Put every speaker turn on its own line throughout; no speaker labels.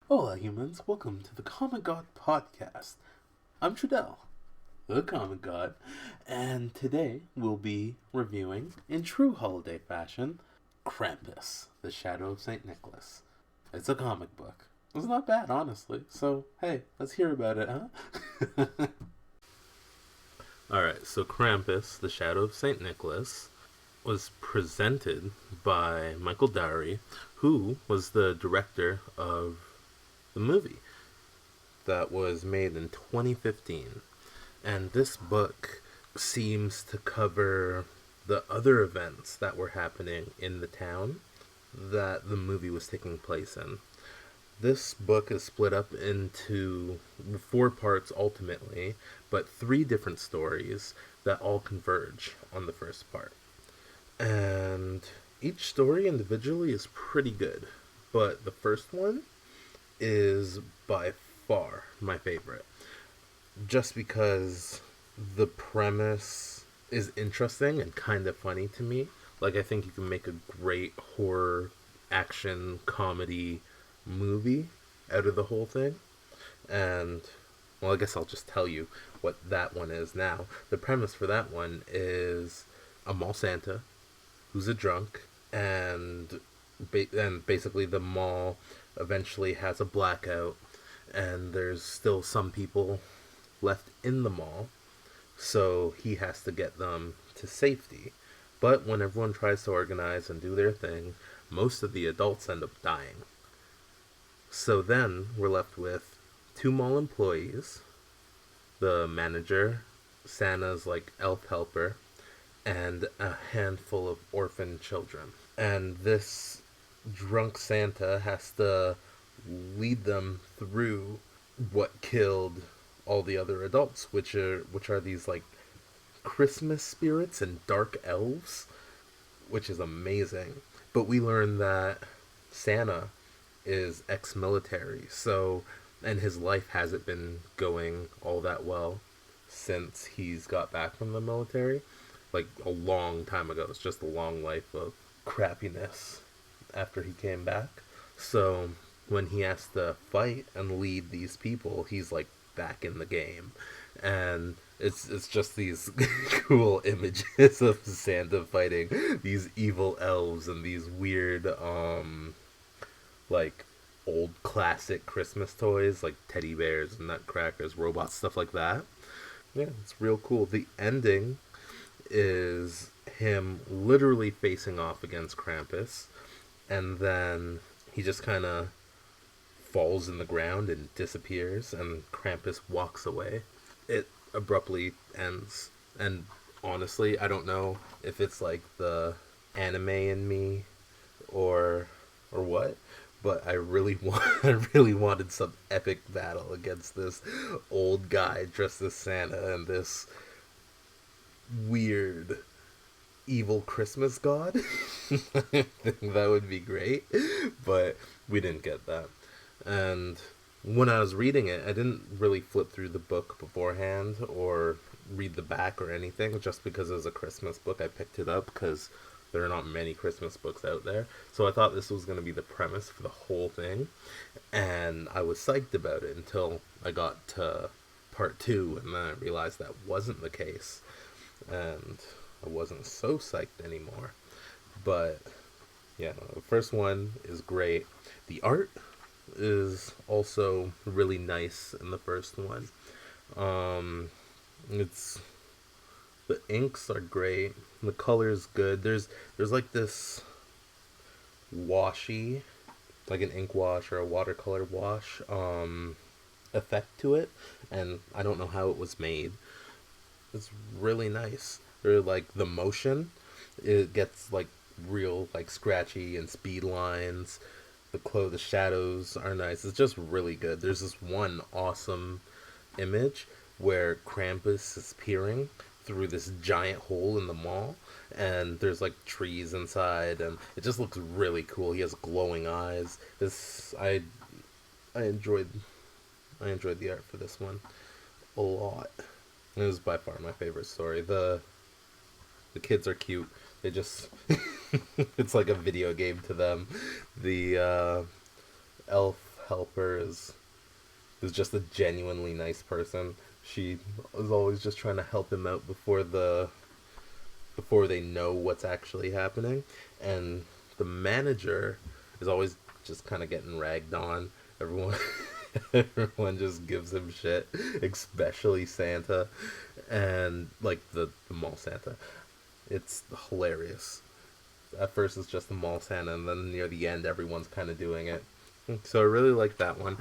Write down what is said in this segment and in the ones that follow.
Hola humans, welcome to the Comic God Podcast. I'm Tredel, the Comic God, and today we'll be reviewing, in true holiday fashion, Krampus, the Shadow of St. Nicholas. It's a comic book. It's not bad, honestly, so hey, let's hear about it, huh? Alright, so Krampus, the Shadow of St. Nicholas, was presented by Michael Dougherty, who was the director of the movie that was made in 2015. And this book seems to cover the other events that were happening in the town that the movie was taking place in. This book is split up into 4 parts ultimately, but 3 different stories that all converge on the first part. And each story individually is pretty good, but the first one is by far my favorite. Just because the premise is interesting and kind of funny to me. Like, I think you can make a great horror, action, comedy movie out of the whole thing. And, well, I guess I'll just tell you what that one is now. The premise for that one is a mall Santa who's a drunk, and basically the mall eventually has a blackout, and there's still some people left in the mall, so he has to get them to safety. But when everyone tries to organize and do their thing, most of the adults end up dying. So then we're left with 2 mall employees, the manager, Santa's like elf helper, and a handful of orphan children. And this drunk Santa has to lead them through what killed all the other adults, which are these like Christmas spirits and dark elves, which is amazing. But we learn that Santa is ex-military, so, and his life hasn't been going all that well since he's got back from the military. Like a long time ago. It's just a long life of crappiness after he came back. So when he has to fight and lead these people, he's like back in the game. And it's just these cool images of Santa fighting these evil elves and these weird like old classic Christmas toys like teddy bears, nutcrackers, robots, stuff like that. Yeah, it's real cool. The ending is him literally facing off against Krampus, and then he just kind of falls in the ground and disappears, and Krampus walks away. It abruptly ends, and honestly, I don't know if it's like the anime in me or what, but I really I really wanted some epic battle against this old guy dressed as Santa and this weird evil Christmas god. I think that would be great, but we didn't get that. And when I was reading it, I didn't really flip through the book beforehand or read the back or anything. Just because it was a Christmas book, I picked it up because there are not many Christmas books out there. So I thought this was going to be the premise for the whole thing, and I was psyched about it until I got to part 2, and then I realized that wasn't the case, and I wasn't so psyched anymore. But yeah, the first one is great. The art is also really nice in the first one. It's the inks are great. The color's good. There's like this washy, like an ink wash or a watercolor wash effect to it, and I don't know how it was made. It's really nice. Or like the motion, it gets like real like scratchy and speed lines. The shadows are nice. It's just really good. There's this one awesome image where Krampus is peering through this giant hole in the mall, and there's like trees inside, and it just looks really cool. He has glowing eyes. This I enjoyed I enjoyed the art for this one a lot. It was by far my favorite story. The kids are cute. They just it's like a video game to them. The elf helper is just a genuinely nice person. She is always just trying to help him out before they know what's actually happening. And the manager is always just kind of getting ragged on. Everyone everyone just gives him shit, especially Santa and like the mall Santa. It's hilarious. At first it's just the mall Santa, and then near the end everyone's kind of doing it. So I really like that one.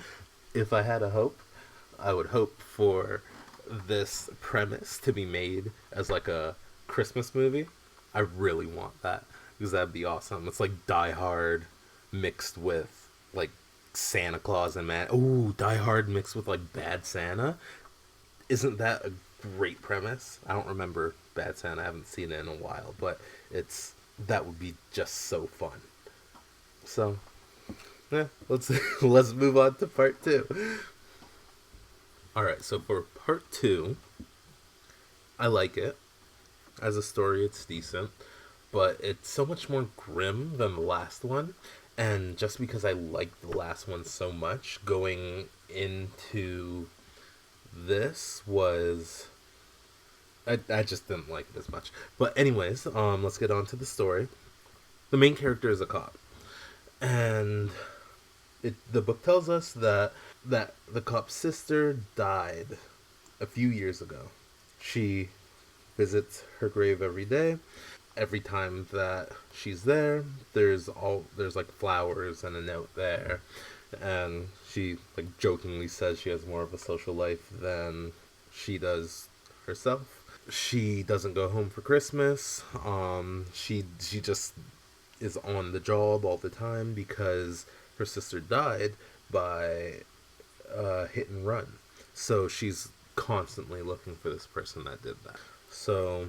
If I had a hope, I would hope for this premise to be made as like a Christmas movie. I really want that because that'd be awesome. It's like Die Hard mixed with like Santa Claus and Man. Ooh, Die Hard mixed with like Bad Santa. Isn't that a great premise? I don't remember Bad Santa. I haven't seen it in a while, but it's that would be just so fun. So, yeah, let's let's move on to part 2. All right, so for part 2, I like it. As a story, it's decent, but it's so much more grim than the last one. And just because I liked the last one so much, going into this was I just didn't like it as much. But anyways, let's get on to the story. The main character is a cop, and the book tells us that the cop's sister died a few years ago. She visits her grave every day. Every time that she's there, there's like flowers and a note there, and she like jokingly says she has more of a social life than she does herself. She doesn't go home for Christmas. She just is on the job all the time because her sister died by hit and run. So she's constantly looking for this person that did that. So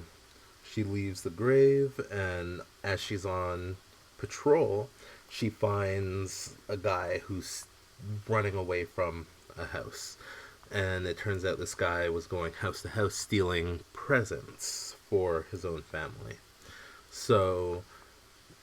she leaves the grave, and as she's on patrol, she finds a guy who's running away from a house. And it turns out this guy was going house to house stealing presents for his own family. So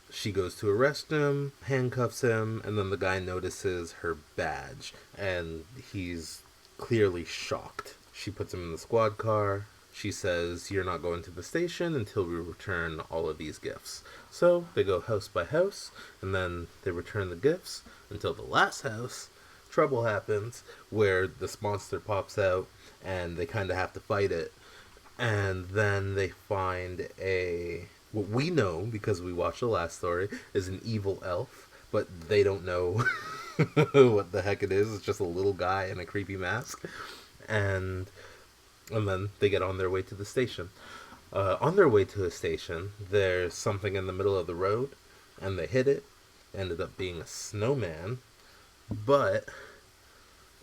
she goes to arrest him, handcuffs him, and then the guy notices her badge, and he's clearly shocked. She puts him in the squad car. She says, "You're not going to the station until we return all of these gifts." So they go house by house, and then they return the gifts until the last house. Trouble happens where this monster pops out, and they kind of have to fight it. And then they find what we know, because we watched the last story, is an evil elf, but they don't know what the heck it is. It's just a little guy in a creepy mask. And then they get on their way to the station. On their way to the station, there's something in the middle of the road, and they hit it. Ended up being a snowman. But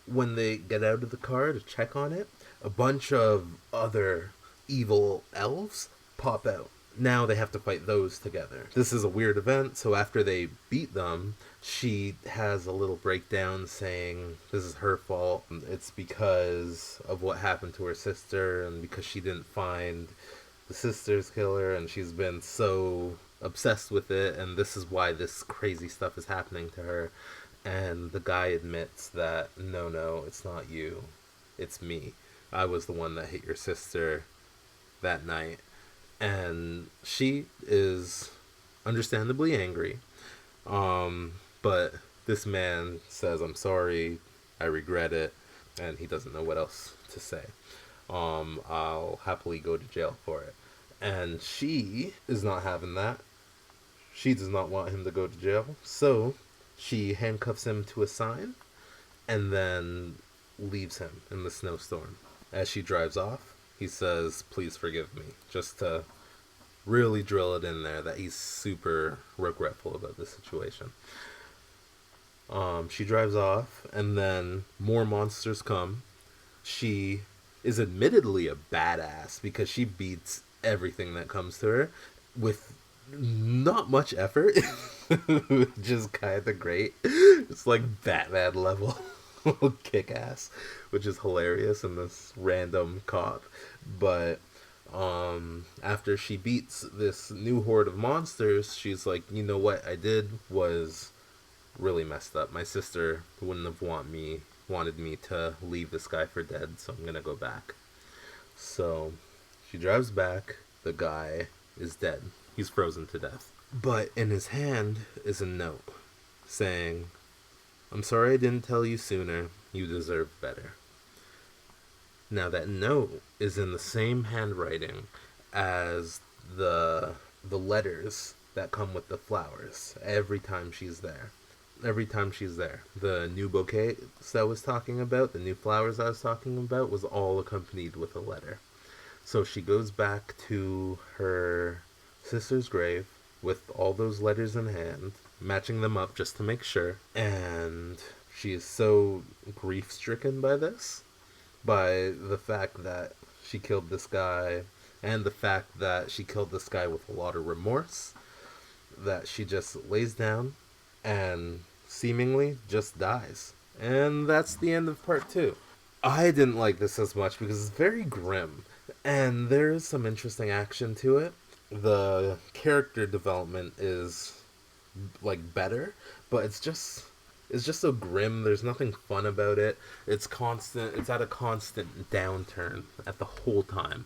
when they get out of the car to check on it, a bunch of other evil elves pop out. Now they have to fight those together. This is a weird event, so after they beat them, she has a little breakdown saying this is her fault. It's because of what happened to her sister, and because she didn't find the sister's killer, and she's been so obsessed with it, and this is why this crazy stuff is happening to her. And the guy admits that, no, it's not you. It's me. I was the one that hit your sister that night. And she is understandably angry. But this man says, "I'm sorry, I regret it," and he doesn't know what else to say. I'll happily go to jail for it. And she is not having that. She does not want him to go to jail. So she handcuffs him to a sign and then leaves him in the snowstorm. As she drives off, he says, "Please forgive me," just to really drill it in there that he's super regretful about the situation. She drives off, and then more monsters come. She is admittedly a badass because she beats everything that comes to her with not much effort, which is kind of great. It's like Batman level kick ass, which is hilarious in this random cop. But after she beats this new horde of monsters, she's like, you know what I did was really messed up. My sister wouldn't have wanted me to leave this guy for dead, so I'm gonna go back. So she drives back. The guy is dead. He's frozen to death. But in his hand is a note saying, "I'm sorry I didn't tell you sooner. You deserve better." Now that note is in the same handwriting as the letters that come with the flowers every time she's there. Every time she's there. The new bouquets I was talking about, the new flowers I was talking about, was all accompanied with a letter. So she goes back to her sister's grave with all those letters in hand, matching them up just to make sure. And she is so grief stricken by this, by the fact that she killed this guy, and the fact that she killed this guy with a lot of remorse, that she just lays down and seemingly just dies. And that's the end of part 2. I didn't like this as much because it's very grim, and there's some interesting action to it. The character development is like better, but it's just so grim. There's nothing fun about it. It's constant. It's at a constant downturn at the whole time,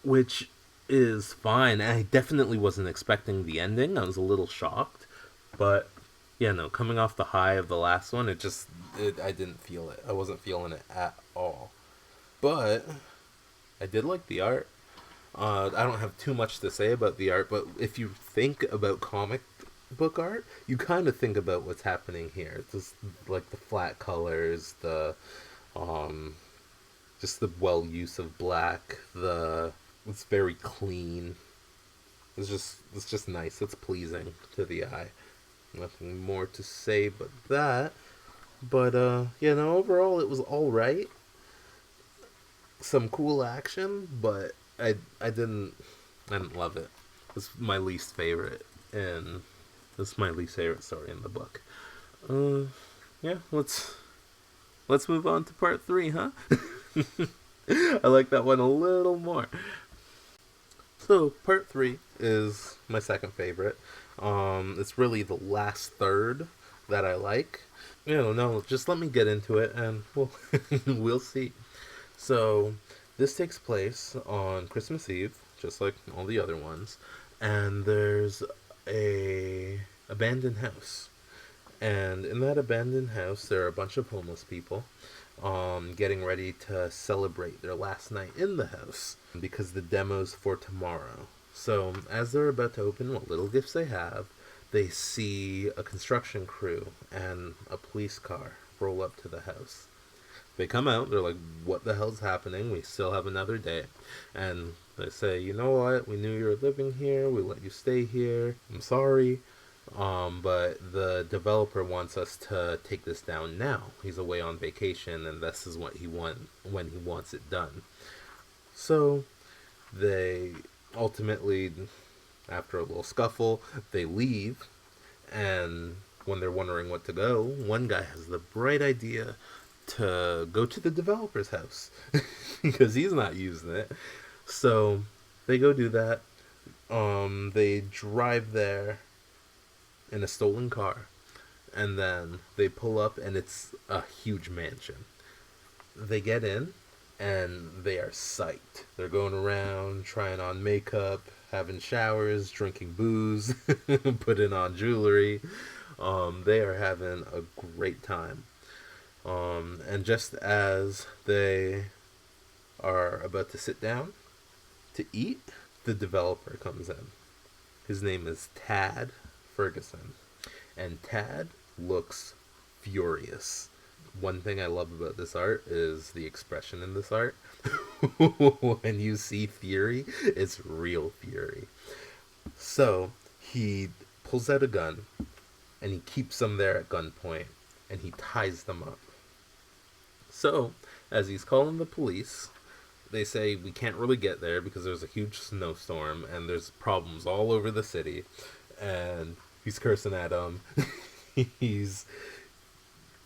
which is fine. I definitely wasn't expecting the ending. I was a little shocked, but yeah, no. Coming off the high of the last one, I didn't feel it. I wasn't feeling it at all. But I did like the art. I don't have too much to say about the art, but if you think about comic book art, you kind of think about what's happening here. It's just like the flat colors, the um, just the well use of black. It's very clean. It's just nice. It's pleasing to the eye. Nothing more to say but that. But yeah, no. Overall, it was all right. Some cool action, but I didn't love it. It's my least favorite, and this is my least favorite story in the book. Uh, yeah, let's move on to part 3, huh? I like that one a little more. So part 3 is my second favorite. It's really the last third that I like. No, just let me get into it, and we'll see. So this takes place on Christmas Eve, just like all the other ones, and there's a abandoned house. And in that abandoned house, there are a bunch of homeless people getting ready to celebrate their last night in the house because the demo's for tomorrow. So, as they're about to open what little gifts they have, they see a construction crew and a police car roll up to the house. They come out, they're like, "What the hell's happening? We still have another day." And they say, "You know what? We knew you were living here. We let you stay here. I'm sorry. But the developer wants us to take this down now. He's away on vacation, and this is what he when he wants it done." So they ultimately, after a little scuffle, they leave. And when they're wondering what to go, one guy has the bright idea to go to the developer's house because he's not using it. So they go do that. They drive there in a stolen car, and then they pull up, and it's a huge mansion. They get in, and they are psyched. They're going around trying on makeup, having showers, drinking booze, putting on jewelry. They are having a great time. And just as they are about to sit down to eat, the developer comes in. His name is Tad Ferguson. And Tad looks furious. One thing I love about this art is the expression in this art. When you see fury, it's real fury. So he pulls out a gun and he keeps them there at gunpoint and he ties them up. So, as he's calling the police, they say we can't really get there because there's a huge snowstorm and there's problems all over the city. And he's cursing at them. he's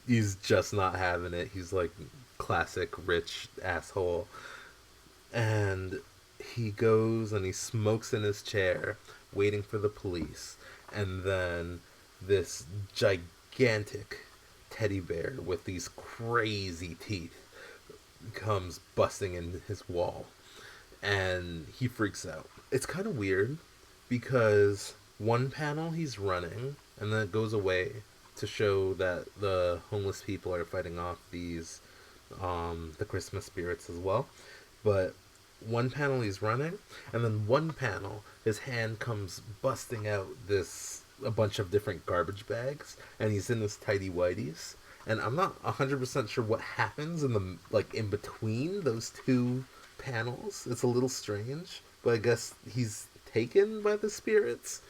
he's just not having it. He's like classic rich asshole. And he goes and he smokes in his chair, waiting for the police. And then this gigantic teddy bear with these crazy teeth comes busting in his wall, and he freaks out. It's kind of weird because one panel he's running, and then it goes away to show that the homeless people are fighting off these the Christmas spirits as well. But one panel he's running, and then one panel his hand comes busting out this a bunch of different garbage bags, and he's in this tidy whities. And I'm not 100% sure what happens in the like in between those two panels. It's a little strange, but I guess he's taken by the spirits.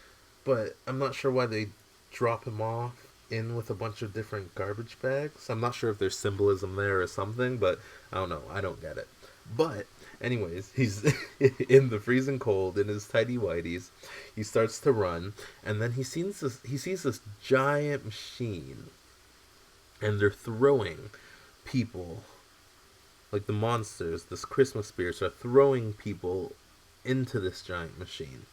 But I'm not sure why they drop him off in with a bunch of different garbage bags. I'm not sure if there's symbolism there or something, but I don't know. I don't get it. But anyways, he's in the freezing cold in his tidy whities. He starts to run, and then he sees this giant machine, and they're throwing people, like the monsters, this Christmas spirits are throwing people into this giant machine,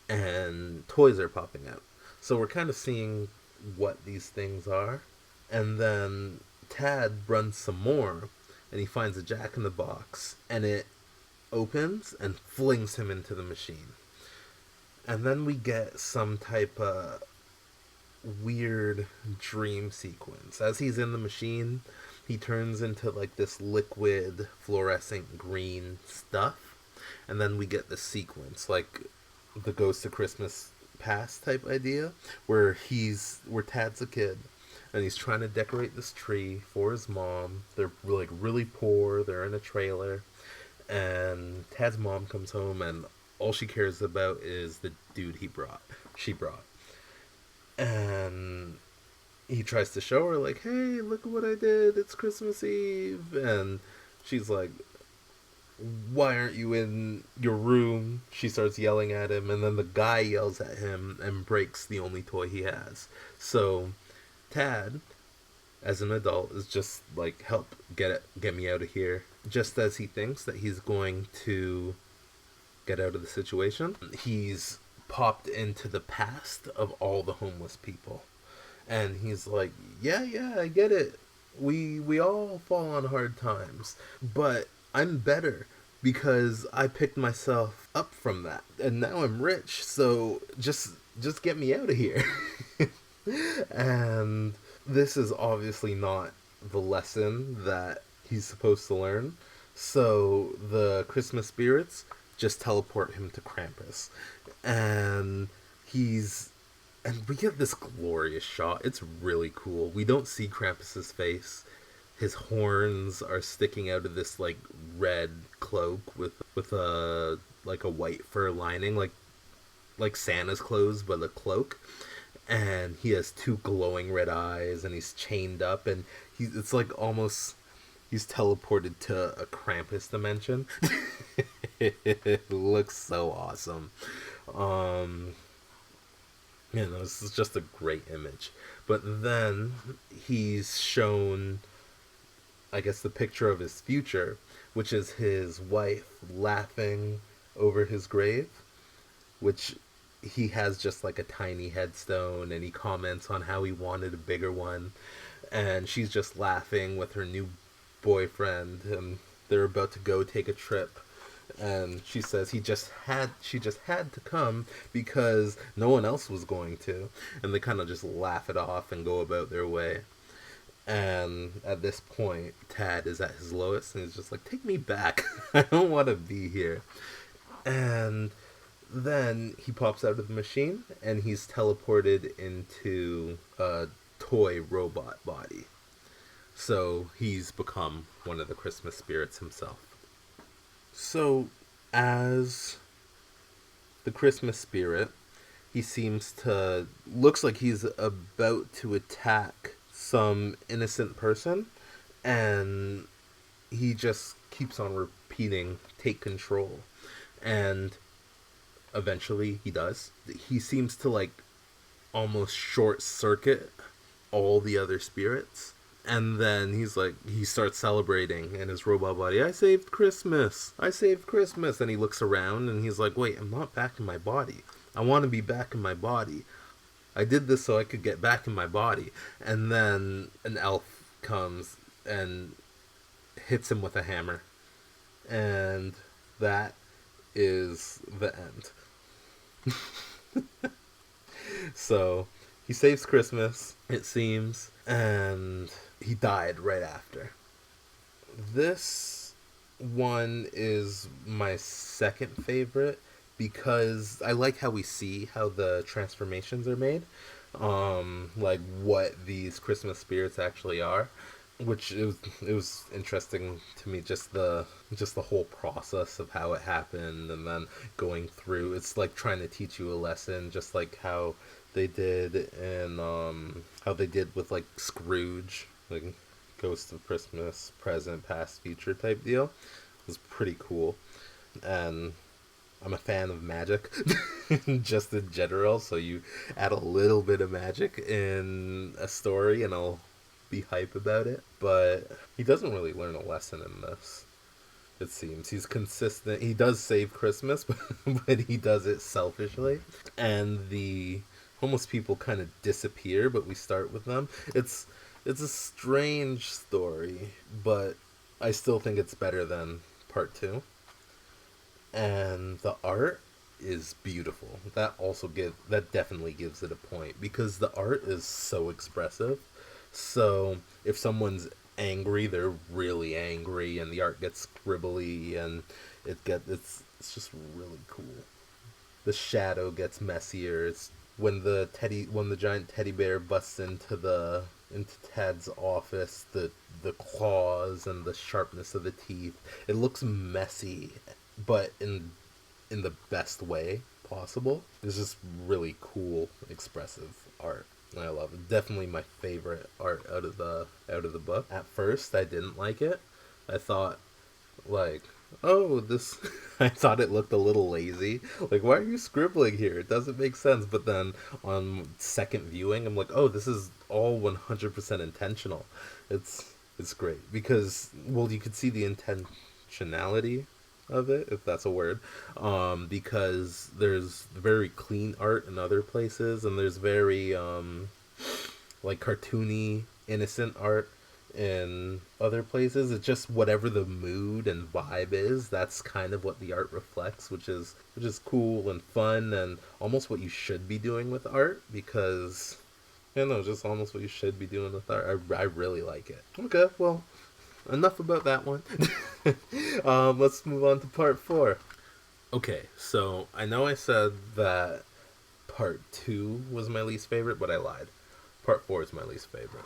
and toys are popping out. So we're kind of seeing what these things are. And then Tad runs some more, and he finds a Jack in the Box, and it opens and flings him into the machine. And then we get some type of weird dream sequence. As he's in the machine, he turns into like this liquid fluorescent green stuff, and then we get the sequence, like the Ghost of Christmas Past type idea, where Tad's a kid, and he's trying to decorate this tree for his mom. They're like really poor. They're in a trailer, and Tad's mom comes home, and all she cares about is the dude she brought. And he tries to show her, like, hey, look at what I did. It's Christmas Eve. And she's like, why aren't you in your room? She starts yelling at him, and then the guy yells at him and breaks the only toy he has. So Tad, as an adult, is just like, help, get me out of here. Just as he thinks that he's going to get out of the situation, he's popped into the past of all the homeless people. And he's like, yeah, I get it. We all fall on hard times, but I'm better because I picked myself up from that, and now I'm rich. So just get me out of here. And this is obviously not the lesson that he's supposed to learn. So the Christmas spirits just teleport him to Krampus, and we get this glorious shot. It's really cool. We don't see Krampus's face. His horns are sticking out of this like red cloak with a like a white fur lining, like Santa's clothes, but a cloak. And he has two glowing red eyes, and he's chained up, and it's like almost he's teleported to a Krampus dimension. It looks so awesome. This is just a great image. But then he's shown, I guess, the picture of his future, which is his wife laughing over his grave, which he has just like a tiny headstone, and he comments on how he wanted a bigger one, and she's just laughing with her new boyfriend, and they're about to go take a trip. And she says she just had to come because no one else was going to. And they kind of just laugh it off and go about their way. And at this point, Tad is at his lowest, and he's just like, take me back. I don't want to be here. And then he pops out of the machine, and he's teleported into a toy robot body. So he's become one of the Christmas spirits himself. So, as the Christmas spirit, he looks like he's about to attack some innocent person, and he just keeps on repeating, take control. And eventually he does. He seems to like almost short circuit all the other spirits. And then he starts celebrating in his robot body. I saved Christmas. And he looks around, and he's like, wait, I'm not back in my body. I want to be back in my body. I did this so I could get back in my body. And then an elf comes and hits him with a hammer. And that is the end. So he saves Christmas, it seems, and he died right after. This one is my second favorite because I like how we see how the transformations are made, like what these Christmas spirits actually are, which it was interesting to me, just the whole process of how it happened, and then going through, it's like trying to teach you a lesson, just like how they did and how they did with like Scrooge, like Ghost of Christmas Present Past Future type deal. It was pretty cool. And I'm a fan of magic, just in general. So you add a little bit of magic in a story, and I'll be hype about it. But he doesn't really learn a lesson in this. It seems he's consistent. He does save Christmas, but he does it selfishly, and the homeless people kind of disappear. But we start with them. It's a strange story, but I still think it's better than part two. And the art is beautiful. That definitely gives it a point because the art is so expressive. So if someone's angry, they're really angry, and the art gets scribbly, and it's just really cool. The shadow gets messier. It's when the giant teddy bear busts into Ted's office, the claws and the sharpness of the teeth. It looks messy, but in the best way possible. It's just really cool, expressive art. I love it. Definitely my favorite art out of the book. At first, I didn't like it. I thought, like, oh, this. I thought it looked a little lazy. Like, why are you scribbling here? It doesn't make sense. But then on second viewing, I'm like, oh, this is all 100% intentional. It's great because, well, you could see the intentionality of it, if that's a word, because there's very clean art in other places, and there's very like cartoony, innocent art in other places. It's just whatever the mood and vibe is, that's kind of what the art reflects, which is cool and fun, and almost what you should be doing with art, because just almost what you should be doing with art. I really like it. Okay, well, enough about that one. Let's move on to part four. Okay, so I know I said that part two was my least favorite, but I lied. Part four is my least favorite.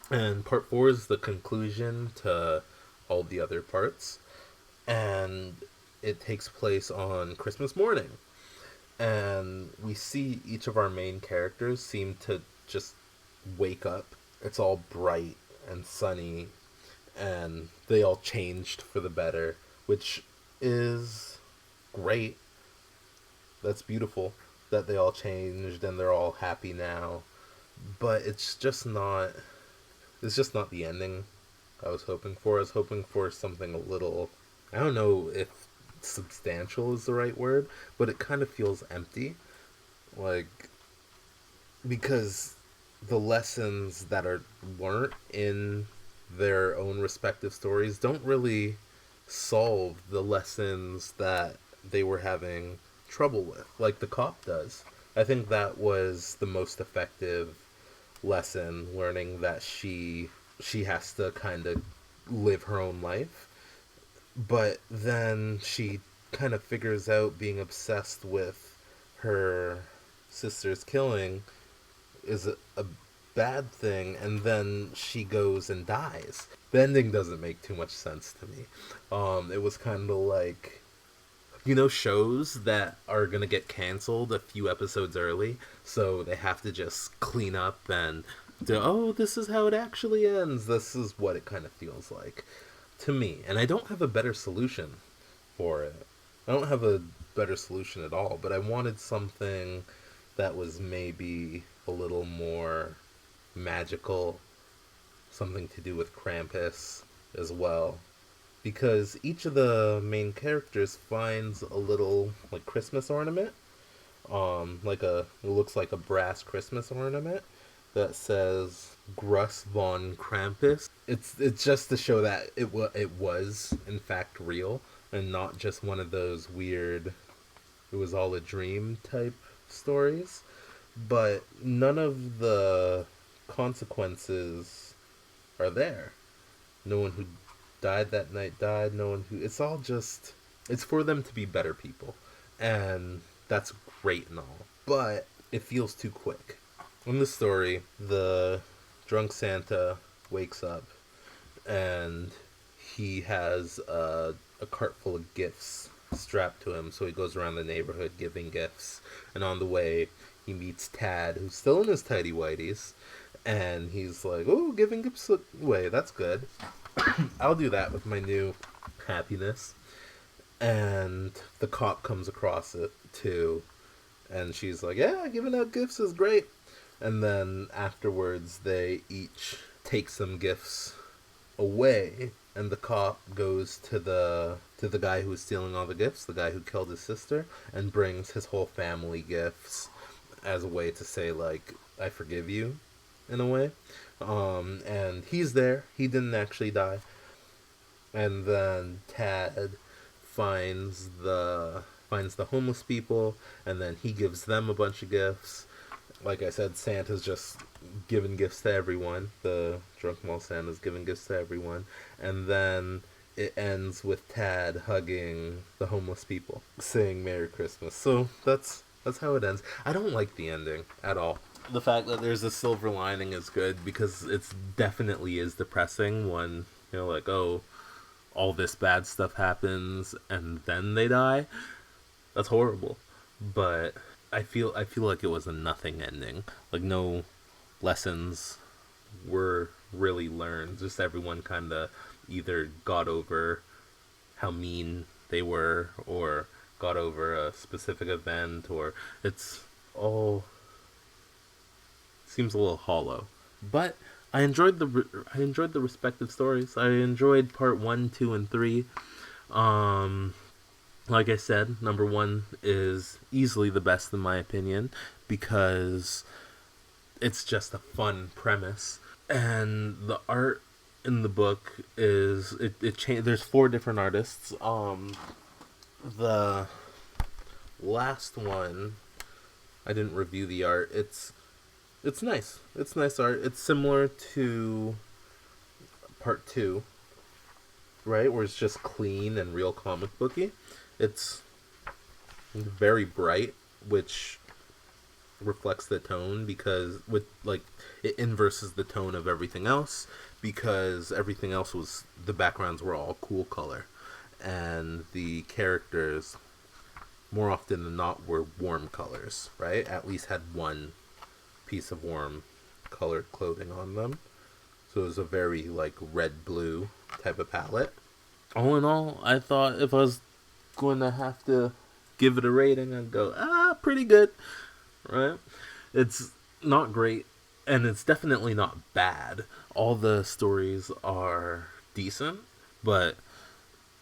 And part four is the conclusion to all the other parts. And it takes place on Christmas morning. And we see each of our main characters seem to just wake up. It's all bright and sunny, and they all changed for the better, which is great. That's beautiful that they all changed and they're all happy now. But it's just not the ending I was hoping for. I was hoping for something a little, I don't know if substantial is the right word, but it kind of feels empty. Like, because the lessons that are learned in their own respective stories don't really solve the lessons that they were having trouble with, like the cop does. I think that was the most effective lesson, learning that she has to kind of live her own life, but then she kind of figures out being obsessed with her sister's killing is a bad thing, and then she goes and dies. The ending doesn't make too much sense to me. It was kind of like, shows that are gonna get canceled a few episodes early, so they have to just clean up and oh, this is how it actually ends. This is what it kind of feels like to me, and I don't have a better solution for it. I don't have a better solution at all, but I wanted something that was maybe a little more magical, something to do with Krampus as well. Because each of the main characters finds a little, like, Christmas ornament it looks like a brass Christmas ornament that says Gruss von Krampus. It's just to show that it was in fact real and not just one of those weird it was all a dream type stories. But none of the consequences are there. No one who died that night died. No one who. It's all just. It's for them to be better people. And that's great and all. But it feels too quick. In the story, the drunk Santa wakes up and he has a cart full of gifts strapped to him. So he goes around the neighborhood giving gifts. And on the way, he meets Tad, who's still in his tidy whities. And he's like, oh, giving gifts away, that's good. I'll do that with my new happiness. And the cop comes across it too. And she's like, yeah, giving out gifts is great. And then afterwards, they each take some gifts away. And the cop goes to the guy who was stealing all the gifts, the guy who killed his sister, and brings his whole family gifts as a way to say, like, I forgive you, in a way. And he's there. He didn't actually die. And then Tad finds the homeless people, and then he gives them a bunch of gifts. Like I said, Santa's just giving gifts to everyone. The drunk mall Santa's giving gifts to everyone. And then it ends with Tad hugging the homeless people, saying Merry Christmas. So that's how it ends. I don't like the ending at all. The fact that there's a silver lining is good because it's definitely is depressing when, like, oh, all this bad stuff happens and then they die. That's horrible. But I feel like it was a nothing ending. Like, no lessons were really learned. Just everyone kind of either got over how mean they were or got over a specific event, or it's all seems a little hollow. But I enjoyed the respective stories. I enjoyed part 1, 2, and 3. Like I said, number 1 is easily the best in my opinion because it's just a fun premise, and the art in the book is there's 4 different artists. The last one, I didn't review the art. It's nice. It's nice art. It's similar to part 2, right? Where it's just clean and real comic booky. It's very bright, which reflects the tone because it inverses the tone of everything else because everything else was the backgrounds were all cool color and the characters more often than not were warm colors, right? At least had one piece of warm colored clothing on them. So it was a very red blue type of palette. All in all, I thought if I was going to have to give it a rating, I'd go, pretty good. Right? It's not great, and it's definitely not bad. All the stories are decent, but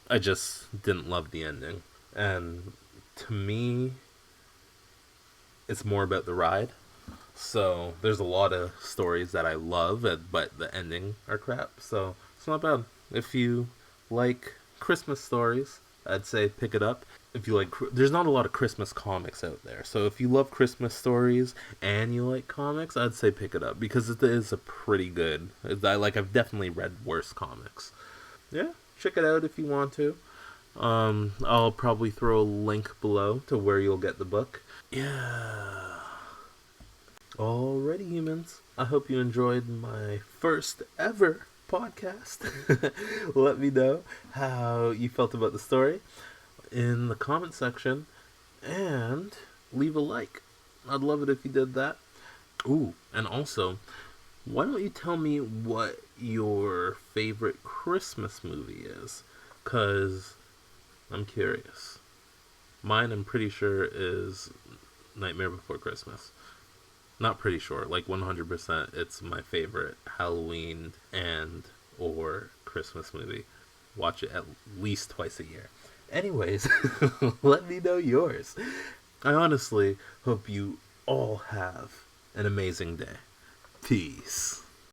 I just didn't love the ending. And to me, it's more about the ride. So there's a lot of stories that I love, but the ending are crap. So it's not bad. If you like Christmas stories, I'd say pick it up. If you like, there's not a lot of Christmas comics out there. So if you love Christmas stories and you like comics, I'd say pick it up because it is a pretty good. I've definitely read worse comics. Yeah, check it out if you want to. I'll probably throw a link below to where you'll get the book. Yeah. Alrighty, humans. I hope you enjoyed my first ever podcast. Let me know how you felt about the story in the comment section and leave a like. I'd love it if you did that. Ooh, and also, why don't you tell me what your favorite Christmas movie is? 'Cause I'm curious. Mine, I'm pretty sure, is Nightmare Before Christmas. Not pretty sure, 100%, it's my favorite Halloween and or Christmas movie. Watch it at least twice a year. Anyways, let me know yours. I honestly hope you all have an amazing day. Peace.